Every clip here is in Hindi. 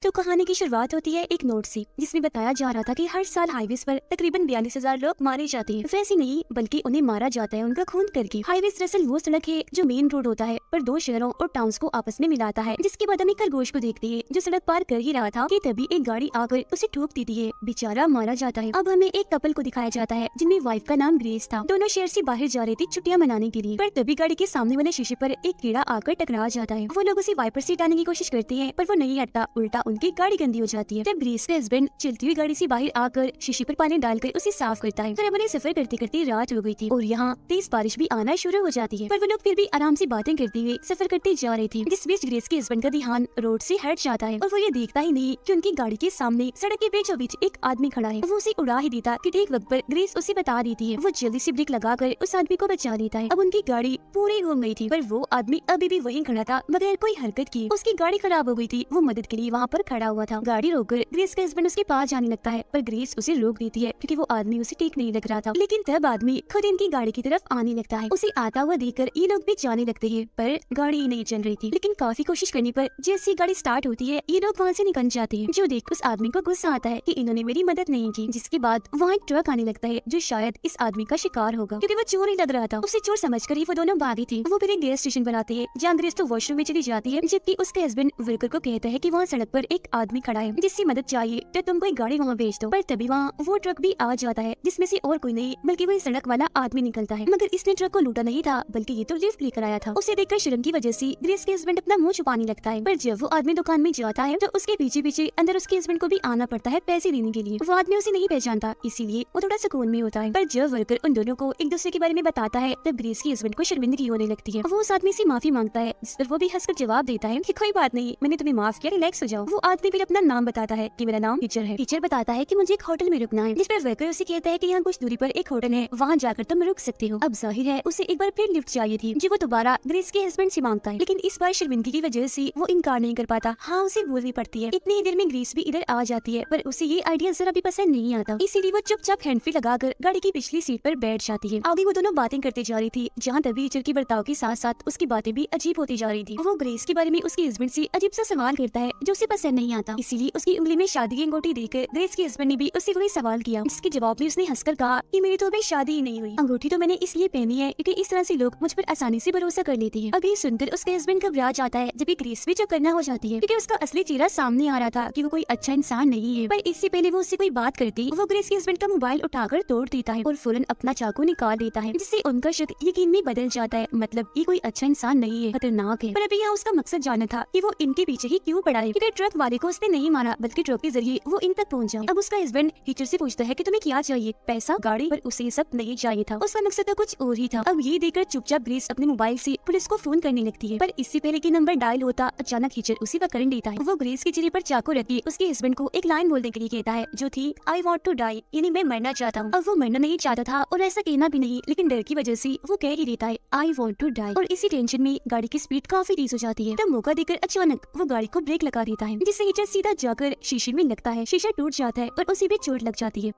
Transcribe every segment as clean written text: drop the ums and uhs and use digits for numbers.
तो कहानी की शुरुआत होती है एक नोट से, जिसमें बताया जा रहा था कि हर साल हाईवेज पर तकरीबन 42,000 लोग मारे जाते हैं। वैसे नहीं बल्कि उन्हें मारा जाता है उनका खून करके। हाईवेज दरअसल वो सड़क है जो मेन रोड होता है पर दो शहरों और टाउन्स को आपस में मिलाता है। जिसके बाद हम एक खरगोश को देखते हैं जो सड़क पार कर ही रहा था कि तभी एक गाड़ी आकर उसे ठोक देती है। बेचारा मारा जाता है। अब हमें एक कपल को दिखाया जाता है जिनमें वाइफ का नाम ग्रेस था। दोनों शहर से बाहर जा रही थी छुट्टियां मनाने के लिए, पर तभी गाड़ी के सामने वाले शीशे पर एक कीड़ा आकर टकरा जाता है। वो लोग उसे वाइपर से हटाने की कोशिश करते हैं पर वो नहीं हटता, उल्टा उनकी गाड़ी गंदी हो जाती है। तब ग्रेस का हस्बैंड चलती हुई गाड़ी से बाहर आकर शीशे पर पानी डालकर उसे साफ करता है। फिर उन्हें सफर करते करते रात हो गई थी और यहाँ तेज बारिश भी आना शुरू हो जाती है, पर वो लोग फिर भी आराम से बातें करते हुए सफर करते जा रही थी। जिस बीच ग्रेस के हस्बैंड का ध्यान रोड से हट जाता है और वो ये देखता ही नहीं कि उनकी गाड़ी के सामने सड़क के बीचों बीच एक आदमी खड़ा है। वो उसे उड़ा ही देता कि ठीक वक्त पर ग्रेस उसे बता देती है। वो जल्दी से ब्रेक लगाकर उस आदमी को बचा लेता है। अब उनकी गाड़ी पूरी घूम गई थी पर वो आदमी अभी भी वहीं खड़ा था बगैर कोई हरकत किए। उसकी गाड़ी खराब हो गई थी, वो मदद के लिए वहाँ पर खड़ा हुआ था। गाड़ी रोककर ग्रेस का हस्बैंड उसके पास जाने लगता है पर ग्रेस उसे रोक देती है क्योंकि वो आदमी उसे ठीक नहीं लग रहा था। लेकिन तब आदमी खुद इनकी गाड़ी की तरफ आने लगता है। उसे आता हुआ देखकर ये लोग भी जाने लगते हैं पर गाड़ी ही नहीं चल रही थी। लेकिन काफी कोशिश करने पर जैसी गाड़ी स्टार्ट होती है ये लोग वहाँ से निकल जाते हैं। जो देख उस आदमी को गुस्सा आता है कि इन्होंने मेरी मदद नहीं की। जिसके बाद वहाँ एक ट्रक आने लगता है जो शायद इस आदमी का शिकार होगा क्योंकि वो चोर ही लग रहा था। उसे चोर समझकर ही वो दोनों भागी थी। वो फिर एक गैस स्टेशन पर आते हैं जहाँ ग्रेस तो वॉशरूम में चली जाती है, जबकि उसके हस्बैंड वर्कर को कहता है कि वहाँ सड़क पर एक आदमी खड़ा है जिससे मदद चाहिए तो तुम कोई गाड़ी वहाँ भेज दो। पर तभी वहाँ वो ट्रक भी आ जाता है जिसमें से और कोई नहीं बल्कि वही सड़क वाला आदमी निकलता है। मगर इसने ट्रक को लूटा नहीं था बल्कि ये तो लिफ्ट लेकर आया था। उसे देखकर शर्म की वजह से ग्रेस के हस्बैंड अपना मुंह छुपाने लगता है, पर जब वो आदमी दुकान में जाता है तो उसके पीछे पीछे अंदर उसके हस्बैंड को भी आना पड़ता है पैसे देने के लिए। वो आदमी उसे नहीं पहचानता इसीलिए वो थोड़ा सुकून में होता है। पर जब वर्कर उन दोनों को एक दूसरे के बारे में बताता है तब ग्रेस के हस्बैंड को शर्मिंदगी होने लगती है। वो उस आदमी से माफी मांगता है जिस पर वो भी हंसकर जवाब देता है कि कोई बात नहीं, मैंने तुम्हें माफ किया, रिलैक्स हो जाओ। वो आदमी फिर अपना नाम बताता है कि मेरा नाम टीचर है। टीचर बताता है कि मुझे एक होटल में रुकना है, जिस पर वर्कर उसे कहता है कि यहाँ कुछ दूरी पर एक होटल है, वहाँ जाकर तुम रुक सकते हो। अब जाहिर है उसे एक बार फिर लिफ्ट चाहिए थी जो वो दोबारा ग्रेस के हस्बैंड से मांगता है, लेकिन इस बार शर्मिंदगी की वजह से वो इनकार नहीं कर पाता। हाँ उसे बोलनी पड़ती है। इतनी ही देर में ग्रेस भी इधर आ जाती है पर उसे ये आइडिया जरा भी पसंद नहीं आता, इसीलिए वो चुपचाप हैंडफ्री लगाकर गाड़ी की पिछली सीट पर बैठ जाती है। आगे वो दोनों बातें करते जा रही थी जहाँ तभी टीचर की बर्ताव के साथ साथ उसकी बातें भी अजीब होती जा रही थी। वो ग्रेस के बारे में उसके हस्बैंड से अजीब सा सवाल करता है जो उसे पसंद नहीं आता, इसीलिए उसकी उंगली में शादी की अंगूठी देकर ग्रेस के हस्बैंड ने भी उससे वही सवाल किया, जिसके जवाब में उसने हंसकर कहा कि मेरी तो अभी शादी ही नहीं हुई, अंगूठी तो मैंने इसलिए पहनी है क्योंकि इस तरह से लोग मुझ पर आसानी से भरोसा कर लेते हैं। अभी सुनकर उसके हस्बैंड घबरा जाता है जबकि ग्रेस भी चौकन्ना हो जाती है क्योंकि उसका असली चेहरा सामने आ रहा था कि वो कोई अच्छा इंसान नहीं है। पर इससे पहले वो उससे कोई बात करती वो ग्रेस के हस्बैंड का मोबाइल उठाकर तोड़ देता है और फौरन अपना चाकू निकाल देता है, जिससे उनका शक यकीन में बदल जाता है। मतलब ये कोई अच्छा इंसान नहीं है, खतरनाक है। पर अभी यहाँ उसका मकसद जानना था कि वो इनके पीछे ही क्यों पड़ा है, क्योंकि ट्रक वाले को उसने नहीं मारा बल्कि ट्रक के जरिए वो इन तक पहुँचा। अब उसका हस्बैंड टीचर से पूछता है कि तुम्हें क्या चाहिए, पैसा, गाड़ी, पर उसे सब नहीं चाहिए था, उसका मकसद तो कुछ और ही था। अब ये देखकर चुपचाप ग्रेस अपने मोबाइल से पुलिस को फोन करने लगती है, पर इससे पहले कि नंबर डायल होता अचानक टीचर उसी पर करंट देता है। वो ग्रेस के चेहरे पर चाकू रखी उसके हस्बैंड को एक लाइन बोलने के लिए कहता है जो थी आई वॉन्ट टू डाई, यानी मैं मरना चाहता हूँ। अब वो मरना नहीं चाहता था और ऐसा कहना भी नहीं, लेकिन डर की वजह से वो कह ही देता है आई वॉन्ट टू डाई, और इसी टेंशन में गाड़ी की स्पीड काफी तेज हो जाती है। तब मौका देकर अचानक वो गाड़ी को ब्रेक लगा देता है जिससे टीचर सीधा जाकर शीशे में लगता है। शीशा टूट जाता है और उसे भी चोट लग जाती है।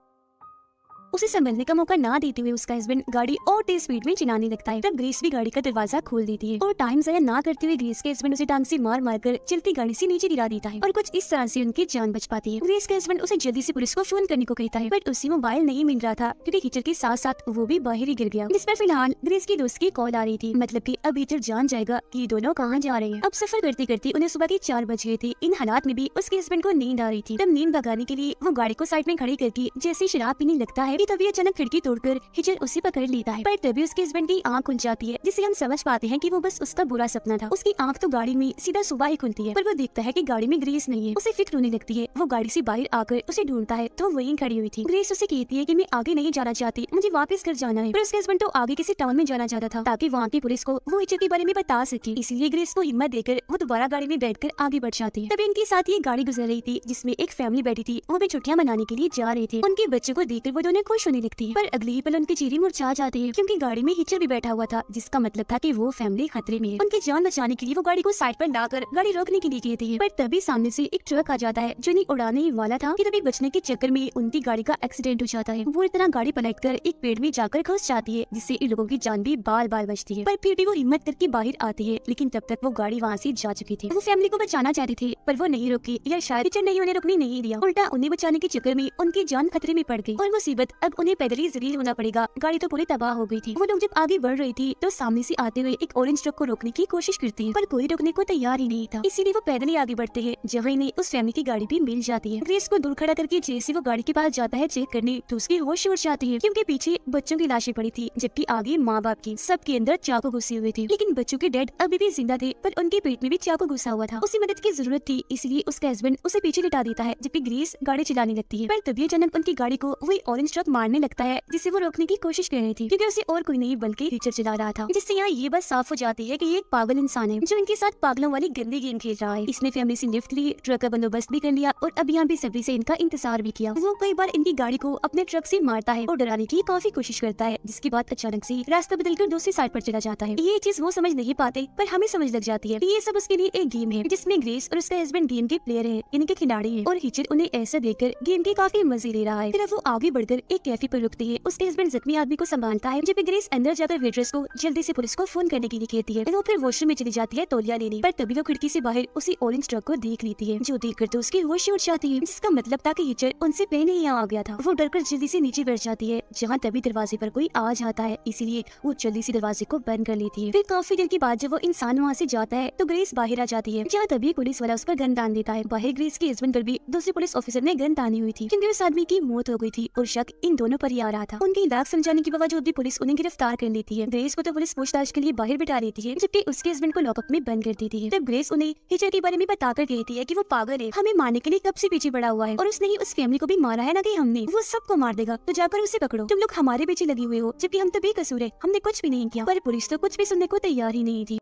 उसे संभलने का मौका ना देते हुए उसका हस्बैंड गाड़ी और तेज स्पीड में चलाने लगता है। तब ग्रेस भी गाड़ी का दरवाजा खोल देती है और टाइम जाया ना करते हुए ग्रेस के हस्बैंड उसे टांग से मार मार कर चलती गाड़ी से नीचे गिरा देता है और कुछ इस तरह से उनकी जान बच पाती है। ग्रेस के हस्बैंड उसे जल्दी से पुलिस को फोन करने को कहता है पर उसे मोबाइल नहीं मिल रहा था क्योंकि टीचर के साथ साथ वो भी बाहर ही गिर गया, जिस पर फिलहाल ग्रेस की दोस्त की कॉल आ रही थी, मतलब की अब टीचर जान जाएगा कि ये दोनों कहाँ जा रहे हैं। अब सफर करते करते उन्हें सुबह के 4 बज गए थे। इन हालात में भी उसके हस्बैंड को नींद आ रही थी। तब नींद भगाने के लिए वो गाड़ी को साइड में खड़ी करके जैसे शराब पीने लगता है कि तभी अचानक खिड़की तोड़कर हिचर उसे पकड़ लेता है। पर तभी उसके हस्बैंड की आंख खुल जाती है जिससे हम समझ पाते हैं कि वो बस उसका बुरा सपना था। उसकी आंख तो गाड़ी में सीधा सुबह ही खुलती है पर वो देखता है कि गाड़ी में ग्रेस नहीं है। उसे फिक्र होने लगती है। वो गाड़ी से बाहर आकर उसे ढूंढता है तो वहीं खड़ी हुई थी। ग्रेस उसे कहती है कि मैं आगे नहीं जाना चाहती, मुझे वापस घर जाना है। पर उसके हस्बैंड तो आगे किसी टाउन में जाना चाहता था ताकि वहाँ की पुलिस को वो हिचर के बारे में बता सके, इसीलिए ग्रेस को हिम्मत देकर वो दोबारा गाड़ी में बैठकर आगे बढ़ जाती है। तभी इनके साथ ये गाड़ी गुजर रही थी जिसमें एक फैमिली बैठी थी। वो भी छुट्टियां मनाने के लिए जा रहे थे। उनके बच्चों को देखकर वो दोनों खुश होने लगती है, पर अगले ही पल उनकी चेहरे मुरझा जाते हैं क्योंकि गाड़ी में हिचर भी बैठा हुआ था, जिसका मतलब था कि वो फैमिली खतरे में है। उनकी जान बचाने के लिए वो गाड़ी को साइड पर लाकर गाड़ी रोकने के लिए कहते हैं, पर तभी सामने से एक ट्रक आ जाता है जो नहीं उड़ाने ही वाला था कि तभी बचने के चक्कर में उनकी गाड़ी का एक्सीडेंट हो जाता है। वो इतना गाड़ी पलटकर एक पेड़ में जाकर घुस जाती है, जिससे इन लोगों की जान भी बाल बाल बचती है। पर फिर भी वो हिम्मत करके बाहर आती है, लेकिन तब तक वो गाड़ी वहाँ से जा चुकी थी। वो फैमिली को बचाना चाहते थे पर वो नहीं रुकी, या शायद हिचर नहीं उन्हें रुकने नहीं दिया, उल्टा उन्हें बचाने के चक्कर में उनकी जान खतरे में पड़ गई और मुसीबत अब उन्हें पैदल ही जलील होना पड़ेगा। गाड़ी तो पूरी तबाह हो गई थी। वो लोग जब आगे बढ़ रही थी तो सामने से आते हुए एक ऑरेंज ट्रक को रोकने की कोशिश करती है, पर कोई रोकने को तैयार ही नहीं था, इसीलिए वो पैदल ही आगे बढ़ते हैं, जहाँ इन्हें उस फैमिली की गाड़ी भी मिल जाती है। ग्रेस को दूर खड़ा करके जैसे वो गाड़ी के पास जाता है चेक करने, तो उसकी होश उड़ जाती है क्योंकि पीछे बच्चों की लाशें पड़ी थी, जबकि आगे माँ बाप की। सबके अंदर चाकू घुसे हुए थे, लेकिन बच्चों के डैड अभी भी जिंदा थे, पर उनके पेट में भी चाकू घुसा हुआ था। उसे मदद की जरूरत थी, इसलिए उसका हस्बैंड उसे पीछे लिटा देता है, जबकि ग्रेस गाड़ी चलाने लगती है। पर तभी अचानक उनकी गाड़ी को वही ऑरेंज ट्रक मारने लगता है, जिसे वो रोकने की कोशिश कर रही थी, क्योंकि उसे और कोई नहीं बल्कि हिचर चला रहा था। जिससे यहाँ ये बात साफ हो जाती है कि ये एक पागल इंसान है जो इनके साथ पागलों वाली गंदी गेम खेल रहा है। इसने फैमिली से लिफ्ट ली, ट्रक का बंदोबस्त भी कर लिया और अब यहाँ बेसब्री से इनका इंतजार भी किया। वो कई बार इनकी गाड़ी को अपने ट्रक से मारता है और डराने की काफी कोशिश करता है, जिसके बाद अचानक से रास्ता बदलकर दूसरी साइड पर चला जाता है। ये चीज वो समझ नहीं पाते, पर हमें समझ लग जाती है कि ये सब उसके लिए एक गेम है, जिसमें ग्रेस और उसका हस्बैंड गेम के प्लेयर है, इनके खिलाड़ी है, और हिचर उन्हें ऐसा देखकर गेम के काफी मजे ले रहा है। फिर वो आगे बढ़कर एक कैफे पर रुकते हैं। उसके हस्बैंड जख्मी आदमी को संभालता है, जब ग्रेस अंदर जाकर वेट्रेस को जल्दी से पुलिस को फोन करने के लिए कहती है। वो फिर वॉशरूम में चली जाती है तौलिया लेने, पर तभी वो खिड़की से बाहर उसी ऑरेंज ट्रक को देख लेती है, जो देखकर तो उसकी होश उड़ जाती है, जिसका मतलब था कि हिचर उनसे पहले ही यहाँ आ गया था। वो डरकर जल्दी से नीचे बैठ जाती है, जहाँ तभी दरवाजे पर कोई आ जाता है, इसीलिए वो जल्दी से दरवाजे को बंद कर लेती है। फिर काफी देर के बाद जब वो इंसान वहाँ से जाता है तो ग्रेस बाहर आ जाती है, जहाँ तभी पुलिस वाला उस पर गन तान देता है। बाहर ग्रेस के हस्बैंड पर भी दूसरे पुलिस ऑफिसर ने गन तानी हुई थी, क्योंकि उस आदमी की मौत हो गई थी और शक इन दोनों पर ही आ रहा था। उनकी दाग समझाने के बावजूद भी पुलिस उन्हें गिरफ्तार कर लेती है। ग्रेस को तो पुलिस पूछताछ के लिए बाहर बिठा लेती है, जबकि उसके हस्बैंड को लॉकअप में बंद कर देती है। तब ग्रेस उन्हें हिचर के बारे में बताकर कहती है कि वो पागल है, हमें मारने के लिए कब से पीछे पड़ा हुआ है और उसने ही उस फैमिली को भी मारा है, ना कि हमने। वो सबको मार देगा, तो जाकर उसे पकड़ो। तुम लोग हमारे पीछे लगे हुए हो, जबकि हम तो बेकसूर है, हमने कुछ भी नहीं किया। पर पुलिस तो कुछ भी सुनने को तैयार ही नहीं थी।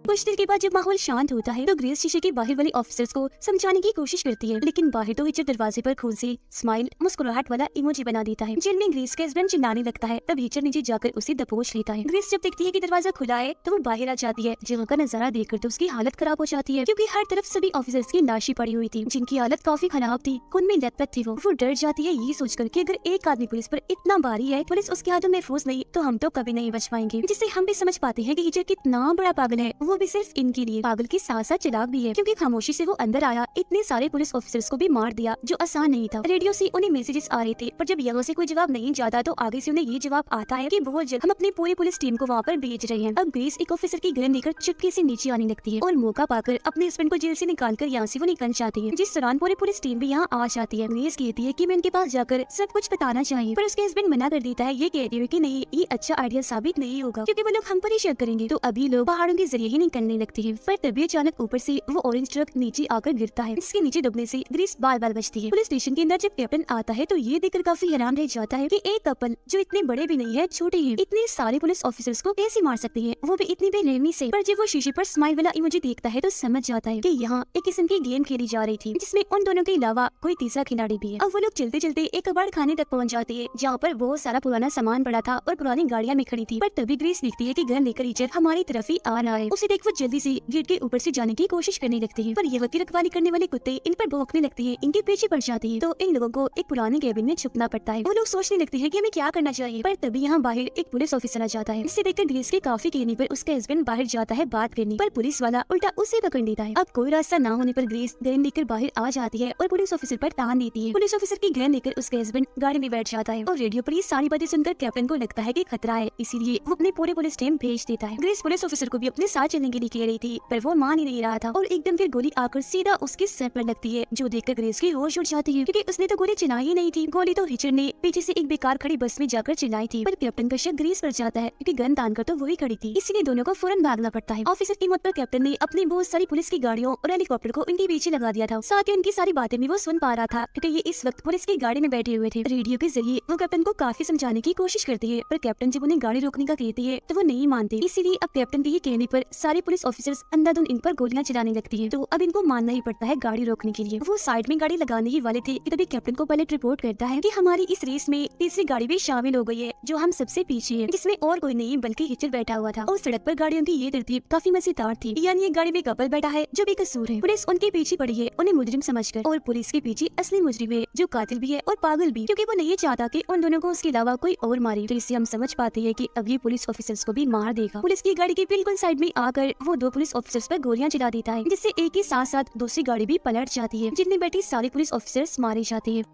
कुछ देर के बाद जब माहौल शांत होता है तो ग्रेस शीशे के बाहर वाले ऑफिसर्स को समझाने की कोशिश करती है, लेकिन बाहर तो हिचर दरवाजे पर खुद से स्माइल मुस्कुराहट वाला इमोजी बना देता है, जिनमें ग्रेस का हस्बैंड चिल्लाने लगता है। तब हिचर नीचे जाकर उसे दबोच लेता है। ग्रेस जब देखती है कि दरवाजा खुला है तो वो बाहर आ जाती है, जहाँ का नजारा देखकर तो उसकी हालत खराब हो जाती है, क्योंकि हर तरफ सभी ऑफिसर्स की लाशें पड़ी हुई थी, जिनकी हालत काफी खराब थी, खून में लथपथ थी। वो डर जाती है ये सोचकर कि अगर एक आदमी पुलिस पर इतना भारी है, पुलिस उसके हाथों महफूज नहीं, तो हम तो कभी नहीं बच पाएंगे। जिससे हम भी समझ पाते हैं कि हिचर कितना बड़ा पागल है, वो भी सिर्फ इनके लिए। पागल के साथ साथ चिराग भी है, क्योंकि खामोशी से वो अंदर आया, इतने सारे पुलिस ऑफिसर्स को भी मार दिया, जो आसान नहीं था। रेडियो से उन्हें मैसेजेस आ रहे थे, पर जब यहाँ से कोई जवाब नहीं जाता तो आगे से उन्हें ये जवाब आता है कि बहुत जल्द हम अपनी पूरी पुलिस टीम को वहाँ पर भेज रहे हैं। अब ग्रेस एक ऑफिसर की गन लेकर चुपके से नीचे आने लगती है और मौका पाकर अपने हस्बैंड को जेल से निकालकर यहाँ से वो निकल जाती है, जिस दौरान पूरी पुलिस टीम भी यहाँ आ जाती है। ग्रेस कहती है कि मैं उनके पास जाकर सब कुछ बताना चाहिए, पर उसके हस्बैंड मना कर देता है, ये कहते हुए कि नहीं, ये अच्छा आइडिया साबित नहीं होगा, क्योंकि वो लोग हम पर ही शक करेंगे। तो अभी लोग पहाड़ों के जरिए ही निकलने लगती है। पर तभी अचानक ऊपर से वो ऑरेंज ट्रक नीचे आकर गिरता है, जिसके नीचे डूबने से ग्रेस बाल बाल बचती है। पुलिस स्टेशन के अंदर जब कैप्टन आता है तो ये देखकर काफी हैरान रह जाता है कि एक कपल जो इतने बड़े भी नहीं है, छोटे हैं, इतने सारे पुलिस ऑफिसर्स को कैसे मार सकते हैं, वो भी इतनी बेरहमी से। पर जब वो शीशे पर स्माइल वाला इमोजी देखता है तो समझ जाता है कि यहाँ एक किस्म की गेम खेली जा रही थी, जिसमें उन दोनों के अलावा कोई तीसरा खिलाड़ी भी है। अब वो लोग चलते चलते एक कबाड़ खाने तक पहुँच जाते हैं, जहाँ पर बहुत सारा पुराना सामान पड़ा था और पुरानी गाड़ियाँ में खड़ी थी। पर तभी ग्रेस देखती है कि गन लेकर हिचर हमारी तरफ ही आ रहा है। उसे देख वो जल्दी से गेट के ऊपर से जाने की कोशिश करने लगते हैं, पर यहाँ की रखवाली करने वाले कुत्ते इन पर भौंकने लगते हैं, इनके पीछे पड़ जाते हैं। तो इन लोगों को एक पुराने केबिन में छुपना पड़ता है। वो लोग सोचने लगते हैं कि हमें क्या करना चाहिए, पर तभी यहाँ बाहर एक पुलिस ऑफिसर आ जाता है। इसे देखकर ग्रेस के काफी कहने पर उसका हस्बैंड बाहर जाता है बात करने, पर पुलिस वाला उल्टा उसे पकड़ लेता है। अब कोई रास्ता ना होने पर ग्रेस गन लेकर बाहर आ जाती है और पुलिस ऑफिसर पर तान देती है। पुलिस ऑफिसर की गन लेकर उसका हस्बैंड गाड़ी में बैठ जाता है और रेडियो पर ये सारी बातें सुनकर कैप्टन को लगता है कि खतरा है, इसीलिए वो अपने पूरे पुलिस टीम भेज देता है। ग्रेस पुलिस ऑफिसर को भी अपने साथ चलने के लिए कह रही थी, पर वो मान ही नहीं रहा था और एकदम फिर गोली आकर सीधा उसके सर पर लगती है, जो देखकर ग्रेस की होश उड़ जाती है, क्योंकि उसने तो गोली चलाई ही नहीं थी। गोली तो हिचर ने पीछे से एक बेकार खड़ी बस में जाकर चलाई थी, पर कैप्टन का शक ग्रेस पर जाता है, क्योंकि गन तान कर तो वही खड़ी थी, इसलिए दोनों को फौरन भागना पड़ता है। ऑफिसर की मौत पर कैप्टन ने अपनी बहुत सारी पुलिस की गाड़ियों और हेलीकॉप्टर को उनके पीछे लगा दिया था। साथ ही उनकी सारी बातें भी वो सुन पा रहा था, क्योंकि ये इस वक्त पुलिस की गाड़ी में बैठे हुए थे। रेडियो के जरिए वो कैप्टन को काफी समझाने की कोशिश करती है, पर कैप्टन जब उन्हें गाड़ी रोकने का कहती है तो वो नहीं मानते, इसीलिए अब कैप्टन के ही कहने पर सारे पुलिस ऑफिसर्स अंधाधुंध इन पर गोलियां चलाने लगती हैं। तो अब इनको मानना ही पड़ता है गाड़ी रोकने के लिए। वो साइड में गाड़ी लगाने ही वाले थे कि तभी कैप्टन को पायलट रिपोर्ट करता है कि हमारी इस रेस में तीसरी गाड़ी भी शामिल हो गई है जो हम सबसे पीछे है, जिसमें और कोई नहीं बल्कि हिचर बैठा हुआ था। और सड़क पर गाड़ियों की ये तरतीब काफी मजेदार थी, यानी एक गाड़ी में कपल बैठा है जो बेकसूर है। पुलिस उनके पीछे पड़ी है उन्हें मुजरिम समझकर, और पुलिस के पीछे असली मुजरिम है जो कातिल भी है और पागल भी, क्योंकि वो नहीं चाहता कि उन दोनों को उसके अलावा कोई और मारे। तो इससे हम समझ पाते हैं कि अब ये पुलिस ऑफिसर्स को भी मार देगा। पुलिस की गाड़ी के बिल्कुल साइड में आकर वो दो पुलिस ऑफिसर्स पर गोलियां चला देता है, जिससे एक ही साथ साथ दूसरी गाड़ी भी पलट जाती है, जिनमें बैठी सारे पुलिस ऑफिसर्स मारे जाते हैं।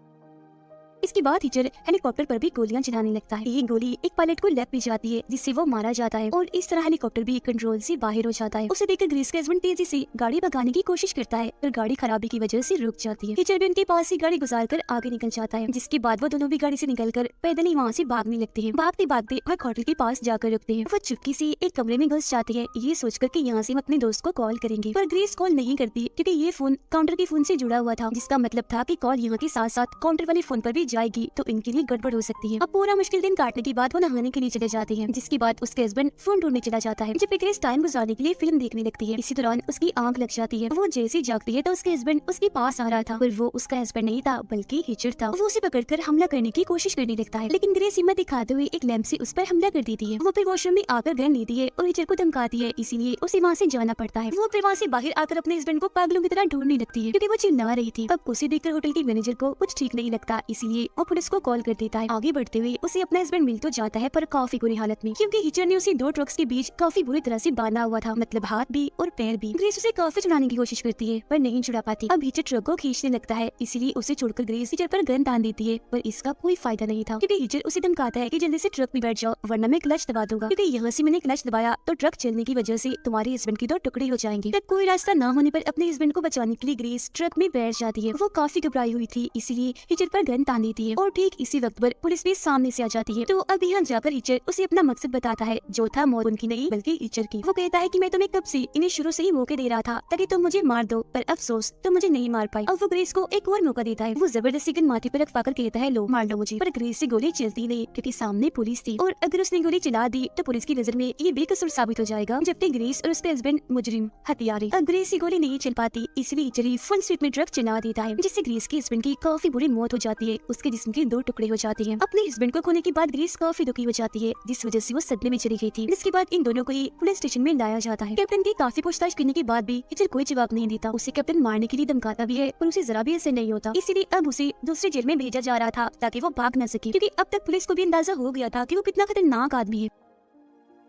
इसके बाद टीचर हेलीकॉप्टर पर भी गोलियां चलाने लगता है। एक गोली एक पायलट को लग भी जाती है, जिससे वो मारा जाता है, और इस तरह हेलीकॉप्टर भी कंट्रोल से बाहर हो जाता है। उसे देखकर ग्रेस का हस्बैंड तेजी से गाड़ी भगाने की कोशिश करता है, पर गाड़ी खराबी की वजह से रुक जाती है। टीचर भी उनके पास से गाड़ी गुजार कर आगे निकल जाता है, जिसके बाद वो दोनों भी गाड़ी से निकलकर पैदल ही वहाँ से भागने लगते हैं। भागते भागते वह होटल के पास जाकर रुकते हैं। वो चुपके से एक कमरे में घुस जाते हैं, ये सोचकर कि यहाँ से हम अपने दोस्त को कॉल करेंगे, पर ग्रेस कॉल नहीं करती क्योंकि ये फोन काउंटर के फोन से जुड़ा हुआ था, जिसका मतलब था कि कॉल यहाँ के साथ साथ काउंटर वाले फोन पर भी जाएगी, तो इनके लिए गड़बड़ हो सकती है। अब पूरा मुश्किल दिन काटने के बाद वो नहाने के लिए चले जाते हैं, जिसके बाद उसके हस्बैंड फोन ढूंढने चला जाता है। जब ग्रेस टाइम गुजारने के लिए फिल्म देखने लगती है, इसी दौरान उसकी आंख लग जाती है। वो जैसे जागती है तो उसके हस्बैंड उसके पास आ रहा था, पर वो उसका हस्बैंड नहीं था बल्कि हिचर था। वो उसे पकड़कर हमला करने की कोशिश करने लगता है, लेकिन ग्रेस हिम्मत दिखाते हुए एक लैंप से उस पर हमला कर देती है। वो फिर वॉशरूम में आकर गन लेती है और हिचर को धमकाती है, इसीलिए उसे वहाँ से जाना पड़ता है। वो फिर वहाँ से बाहर आकर अपने हस्बैंड को पागलों की तरह ढूंढने लगती है, क्योंकि वो चिल्ला रही थी। अब उसे देखकर होटल के मैनेजर को कुछ ठीक नहीं लगता, इसीलिए वो पुलिस को कॉल कर देता है। आगे बढ़ते हुए उसे अपना हस्बैंड मिल तो जाता है, पर काफी बुरी हालत में, क्योंकि हिचर ने उसे दो ट्रक्स के बीच काफी बुरी तरह से बांधा हुआ था, मतलब हाथ भी और पैर भी। ग्रेस उसे काफी छुड़ाने की कोशिश करती है, पर नहीं छुड़ा पाती। अब हिचर ट्रक को खींचने लगता है, इसीलिए उसे छोड़कर ग्रेस हिचर पर गन तान देती है, पर इसका कोई फायदा नहीं था, क्योंकि हिचर उसे धमकाता है कि जल्दी से ट्रक में बैठ जाओ वरना मैं क्लच दबा दूंगा, क्योंकि यहाँ से मैंने क्लच दबाया तो ट्रक चलने की वजह से तुम्हारे हस्बैंड की दो टुकड़े हो जाएंगे। तब कोई रास्ता न होने पर अपने हस्बैंड को बचाने के लिए ग्रेस ट्रक में बैठ जाती है। वो काफी घबराई हुई थी, इसीलिए हिचर पर गन तान देती है, और ठीक इसी वक्त पर पुलिस भी सामने से आ जाती है। तो अब यहाँ जाकर हिचर उसे अपना मकसद बताता है, जो था मौत उनकी नहीं बल्कि हिचर की। वो कहता है कि मैं तुम्हें कब से इन्हें शुरू से ही मौके दे रहा था ताकि तुम मुझे मार दो, पर अफसोस तुम मुझे नहीं मार पाई। अब वो ग्रेस को एक और मौका देता है। वो जबरदस्ती गन माथे पर रखवाकर कहता है लो मार लो मुझे, पर ग्रेस से गोली चलती नहीं, क्योंकि सामने पुलिस थी, और अगर उसने गोली चला दी तो पुलिस की नजर में ये बेकसूर साबित हो जाएगा, जबकि ग्रेस और उसके हस्बैंड मुजरिम हथियारे। अब ग्रेस की गोली नहीं चल पाती, इसलिए हिचर ही फुल स्पीड में ट्रक चला देता है, जिससे ग्रेस के हस्बैंड की काफी बुरी मौत हो जाती है। उसके जिस्म के दो टुकड़े हो जाते हैं। अपने हस्बैंड को खोने के बाद ग्रेस काफी दुखी हो जाती है, जिस वजह से वो सदमे में चली गई थी। जिसके बाद इन दोनों को ही पुलिस स्टेशन में लाया जाता है। कैप्टन की काफी पूछताछ करने के बाद भी हिचर कोई जवाब नहीं देता। उसे कैप्टन मारने के लिए धमकाता भी है, पर उसे जरा भी असर नहीं होता, इसीलिए अब उसे दूसरे जेल में भेजा जा रहा था ताकि वो भाग न सके, क्योंकि अब तक पुलिस को भी अंदाजा हो गया था कि वो कितना खतरनाक आदमी है।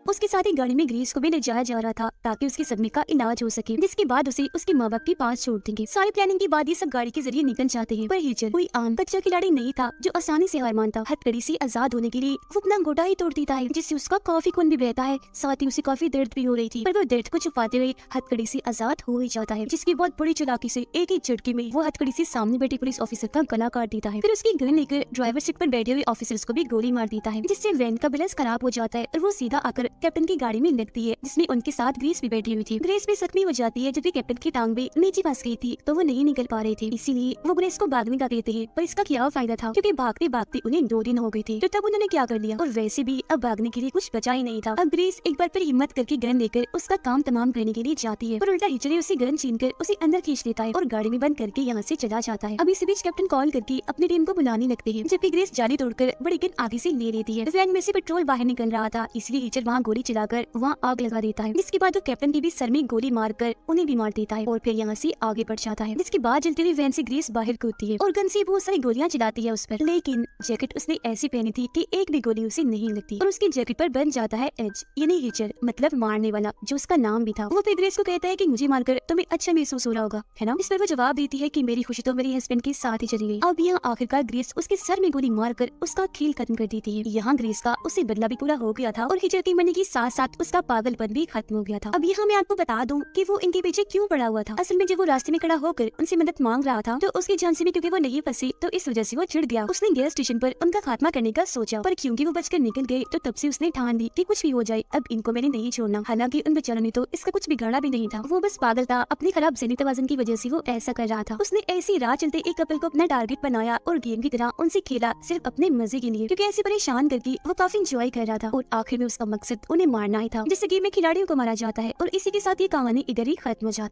उसके साथ ही गाड़ी में ग्रेस को भी ले जाया जा रहा था ताकि उसके सदमे का इलाज हो सके, जिसके बाद उसे उसके माँ बाप के पास छोड़ देंगे। सारी प्लानिंग के बाद ये सब गाड़ी के जरिए निकल जाते हैं, पर हिचर कोई आम कच्चा खिलाड़ी नहीं था जो आसानी से हार मानता। हथकड़ी से आजाद होने के लिए वो अपना घोटा ही तोड़ देता है, जिससे उसका काफी खून भी बहता है, साथ ही उसे काफी दर्द भी हो रही थी, पर वो दर्द को छुपाते हुए हथकड़ी से आजाद हो ही जाता है, जिसकी बहुत बड़ी चालाकी से एक ही झटके में वो हथकड़ी से सामने बैठे पुलिस ऑफिसर का गला काट देता है। फिर उसकी गन लेकर ड्राइवर सीट पर बैठे हुए ऑफिसर्स को भी गोली मार देता है, जिससे वैन का बैलेंस खराब हो जाता है और वो सीधा आकर कैप्टन की गाड़ी में लगती है, जिसमें उनके साथ ग्रेस भी बैठी हुई थी। ग्रेस भी जख्मी हो जाती है, जबकि कैप्टन की टांग भी नीचे फंस गई थी, तो वो नहीं निकल पा रही थी, इसीलिए वो ग्रेस को भागने का कहते हैं, पर इसका क्या फायदा था, क्योंकि भागते भागते उन्हें 2 दिन हो गए थे। तो तब उन्होंने क्या कर लिया, और वैसे भी अब भागने के लिए कुछ बचा ही नहीं था। अब ग्रेस एक बार फिर हिम्मत करके गन लेकर उसका काम तमाम करने के लिए जाती है, पर उल्टा हिचर उसे गन छीनकर उसे अंदर खींच लेता है और गाड़ी में बंद करके यहाँ से चला जाता है। अब इसी बीच कैप्टन कॉल करके अपनी टीम को बुलाने लगते हैं, जबकि ग्रेस जाली तोड़कर बड़ी गन आगे से ले लेती है। वैन में से पेट्रोल बाहर निकल रहा था, इसलिए हिचर वहाँ गोली चलाकर वहाँ आग लगा देता है, जिसके बाद वो कैप्टन के भी सर में गोली मारकर उन्हें भी मार देता है और फिर यहाँ से आगे बढ़ जाता है। जिसके बाद जलती हुई वैन से ग्रेस बाहर कूदती है और गन से बहुत सारी गोलियां चलाती है उस पर, लेकिन जैकेट उसने ऐसी पहनी थी कि एक भी गोली उसे नहीं लगती, और उसकी जैकेट पर बन जाता है एज, यानी हिचर, मतलब मारने वाला, जो उसका नाम भी था। वो फिर ग्रेस को कहता है कि मुझे मारकर तुम्हें अच्छा महसूस हो रहा होगा, है ना। इस पर वो जवाब देती है कि मेरी खुशी तो मेरे हस्बैंड के साथ ही चली गई। अब यहाँ आखिरकार ग्रेस उसके सर में गोली मारकर उसका खेल खत्म कर देती है। यहाँ ग्रेस का उसे बदला भी पूरा हो गया था और हिचर के मरने के साथ साथ उसका पागलपन भी खत्म हो गया था। अब यहाँ मैं आपको बता दूं कि वो इनके पीछे क्यों पड़ा हुआ था। असल में जब वो रास्ते में खड़ा होकर उनसे मदद मांग रहा था तो उसकी जान से भी क्योंकि वो नहीं फंसी तो इस वजह से वो चिढ़ गया। उसने गैस स्टेशन पर उनका खात्मा करने का सोचा, पर क्योंकि वो बचकर निकल गए तो तब से उसने ठान ली कि कुछ भी हो जाए अब इनको मैंने नहीं छोड़ना। हालांकि उन बेचारों ने तो इसका कुछ बिगाड़ा भी नहीं था, वो बस पागल था, अपनी खराब ज़हनी तवाज़ुन की वजह से वो ऐसा कर रहा था। उसने ऐसी राह चलते एक कपल को अपना टारगेट बनाया और गेम की तरह उनसे खेला सिर्फ अपने मजे के लिए, क्योंकि ऐसे परेशान करके वो काफी इंजॉय कर रहा था और आखिर में उसका मकसद मकसद उन्हें मारना ही था, जिससे गेम में खिलाड़ियों को मारा जाता है और इसी के साथ ये कहानी इधर ही खत्म हो जाती है।